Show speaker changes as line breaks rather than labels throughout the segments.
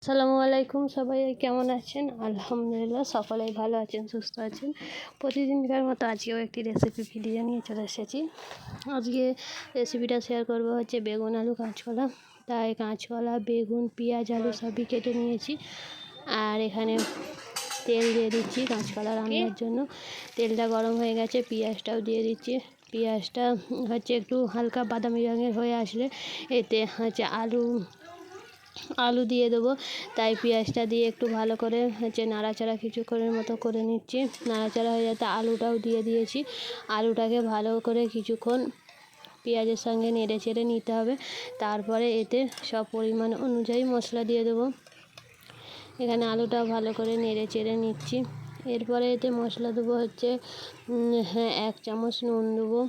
আসসালামু আলাইকুম, সবাই কেমন আছেন? আলহামদুলিল্লাহ সকলেই ভালো আছেন, সুস্থ আছেন। প্রতিদিনকার মতো আজকেও একটি রেসিপি ভিডিও নিয়ে চলে এসেছি। আজকে রেসিপিটা শেয়ার করবো হচ্ছে বেগুন আলু কাঁচকলা। তাই কাঁচকলা, বেগুন, পেঁয়াজ, আলু সবই কেটে নিয়েছি। আর এখানে তেল দিয়ে দিচ্ছি কাঁচকলা রান্নার জন্য। তেলটা গরম হয়ে গেছে, পেঁয়াজটাও দিয়ে দিচ্ছি। পেঁয়াজটা হচ্ছে একটু হালকা বাদামি রঙের হয়ে আসলে এতে হচ্ছে আলু দিয়ে দেবো। তাই পেঁয়াজটা দিয়ে একটু ভালো করে হচ্ছে নাড়াচাড়া কিছুক্ষণের মতো করে নিচ্ছি। নাড়াচাড়া হয়ে যাতে আলুটাও দিয়ে দিয়েছি। আলুটাকে ভালো করে কিছুক্ষণ পেঁয়াজের সঙ্গে নেড়ে চেড়ে নিতে হবে। তারপরে এতে সব পরিমাণ অনুযায়ী মশলা দিয়ে দেবো। এখানে আলুটা ভালো করে নেড়ে চেড়ে নিচ্ছি। এরপরে এতে মশলা দেবো হচ্ছে 1 চামচ নুন দেবো।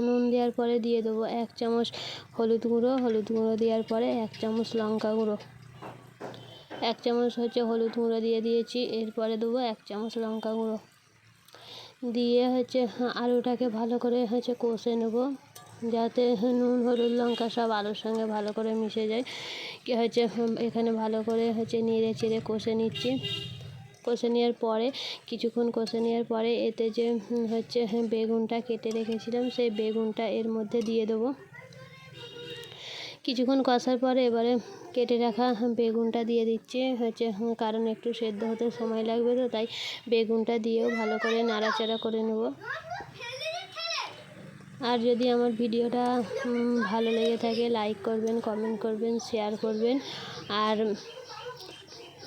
নুন দেওয়ার পরে দিয়ে দেবো 1 চামচ হলুদ গুঁড়ো দেওয়ার পরে 1 চামচ লঙ্কা গুঁড়ো। 1 চামচ হচ্ছে হলুদ গুঁড়ো দিয়ে দিয়েছি। এরপরে দেবো 1 চামচ লঙ্কা গুঁড়ো দিয়ে হচ্ছে আলুটাকে ভালো করে হচ্ছে কষে নেবো, যাতে নুন, হলুদ, লঙ্কা সব আলুর সঙ্গে ভালো করে মিশে যায়। কি হচ্ছে এখানে ভালো করে হচ্ছে নেড়ে চেড়ে কষে নিচ্ছি। কষে নেওয়ার পরে কিছুক্ষণ কষে নেওয়ার পরে এতে যে হচ্ছে বেগুনটা কেটে রেখেছিলাম সেই বেগুনটা এর মধ্যে দিয়ে দেবো। কিছুক্ষণ কষার পরে এবারে কেটে রাখা বেগুনটা দিয়ে দিচ্ছি হচ্ছে, কারণ একটু সেদ্ধ হতে সময় লাগবে, তো তাই বেগুনটা দিয়েও ভালো করে নাড়াচাড়া করে নেব। আর যদি আমার ভিডিওটা ভালো লেগে থাকে লাইক করবেন, কমেন্ট করবেন, শেয়ার করবেন। আর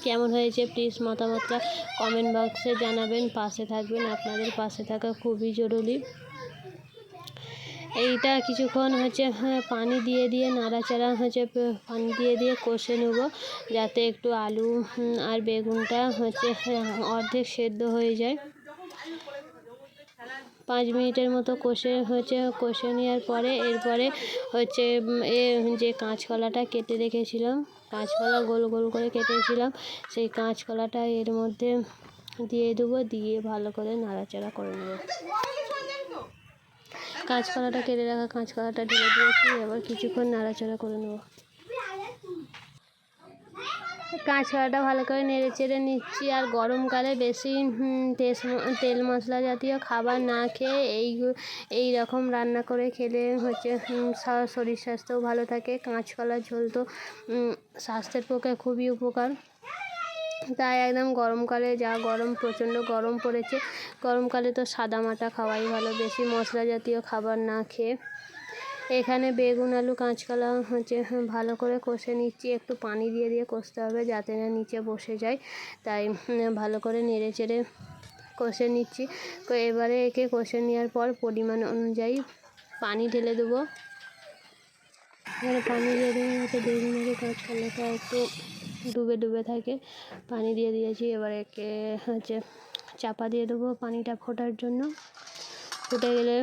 কেমন হয়েছে প্লিজ মতামতটা কমেন্ট বক্সে জানাবেন। পাশে থাকবেন, আপনাদের পাশে থাকা খুবই জরুরি। এইটা কিছুক্ষণ হচ্ছে পানি দিয়ে নাড়াচাড়া হচ্ছে পানি দিয়ে কষে নেব, যাতে একটু আলু আর বেগুনটা হচ্ছে অর্ধেক সেদ্ধ হয়ে যায়। 5 মিনিটের মতো কষে নেওয়ার পরে এরপরে হচ্ছে যে কাঁচকলাটা কেটে রেখেছিলাম, কাঁচকলা গোল গোল করে কেটেছিলাম, সেই কাঁচকলাটা এর মধ্যে দিয়ে দেবো। দিয়ে ভালো করে নাড়াচাড়া করে নেব। কেটে রাখা কাঁচকলাটা ঢেলে দিয়েছি। এবার কিছুক্ষণ নাড়াচাড়া করে নেব। কাঁচকলাটা ভালো করে নেড়ে চেড়ে নিচ্ছি। আর গরমকালে বেশি তেল মশলা জাতীয় খাবার না খেয়ে এই রকম রান্না করে খেলে হচ্ছে শরীর স্বাস্থ্যও ভালো থাকে। কাঁচকলার ঝোল তো স্বাস্থ্যের পক্ষে খুবই উপকার। তাই একদম গরমকালে প্রচণ্ড গরম পড়েছে, গরমকালে তো সাদামাটা খাওয়াই ভালো, বেশি মশলা জাতীয় খাবার না খেয়ে। এখানে বেগুন, আলু, কাঁচকলা হচ্ছে ভালো করে কষে নিচ্ছি। একটু পানি দিয়ে কষতে হবে, যাতে না নিচে বসে যায়। তাই ভালো করে নেড়ে চেড়ে কষে নিচ্ছি। তো এবারে একে কষে নেওয়ার পর পরিমাণ অনুযায়ী পানি ঢেলে দেবো। এবারে পানি দিয়ে দেবো যাতে বেগুন আলু কাঁচকলাটা একটু ডুবে থাকে। পানি দিয়ে দিয়েছি। এবার একে হচ্ছে চাপা দিয়ে দেবো পানিটা ফোটার জন্য। ফুটে গেলে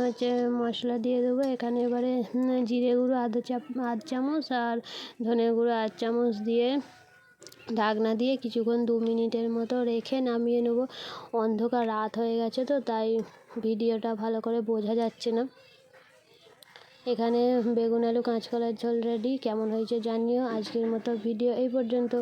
হচ্ছে মশলা দিয়ে দেবো। এখানে এবারে জিরে গুঁড়ো আধ চামচ আর ধনে গুঁড়ো 1 চামচ দিয়ে ঢাকনা দিয়ে কিছুক্ষণ 2 মিনিটের মতো রেখে নামিয়ে নেব। অন্ধকার রাত হয়ে গেছে, তো তাই ভিডিওটা ভালো করে বোঝা যাচ্ছে না। এখানে বেগুন আলু কাঁচকলার ঝোল রেডি। কেমন হয়েছে জানিও। আজকের মতো ভিডিও এই পর্যন্ত।